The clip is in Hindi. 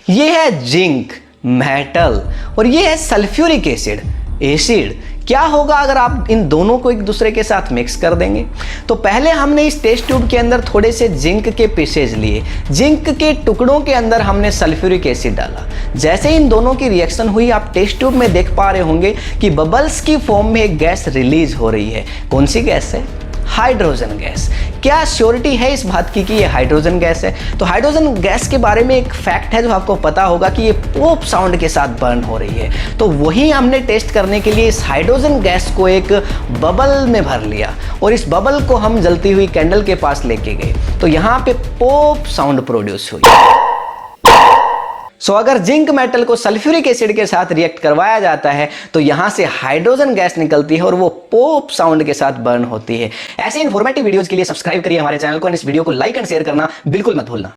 ये है जिंक मेटल और ये है सल्फ्यूरिक एसिड। क्या होगा अगर आप इन दोनों को एक दूसरे के साथ मिक्स कर देंगे? तो पहले हमने इस टेस्ट ट्यूब के अंदर थोड़े से जिंक के पीसेज लिए, जिंक के टुकड़ों के अंदर हमने सल्फ्यूरिक एसिड डाला। जैसे इन दोनों की रिएक्शन हुई, आप टेस्ट ट्यूब में देख पा रहे होंगे कि बबल्स की फॉर्म में एक गैस रिलीज हो रही है। कौन सी गैस है? Hydrogen gas. क्या श्योरिटी है इस बात की कि ये हाइड्रोजन गैस है? तो हाइड्रोजन गैस के बारे में एक फैक्ट है जो आपको पता होगा कि ये पॉप साउंड के साथ बर्न हो रही है। तो वही हमने टेस्ट करने के लिए इस हाइड्रोजन गैस को एक बबल में भर लिया और इस बबल को हम जलती हुई कैंडल के पास लेके गए, तो यहाँ पे पॉप साउंड प्रोड्यूस हुई। अगर जिंक मेटल को सल्फ्यूरिक एसिड के साथ रिएक्ट करवाया जाता है तो यहां से हाइड्रोजन गैस निकलती है और वो पॉप साउंड के साथ बर्न होती है। ऐसे इंफॉर्मेटिव वीडियोस के लिए सब्सक्राइब करिए हमारे चैनल को और इस वीडियो को लाइक एंड शेयर करना बिल्कुल मत भूलना।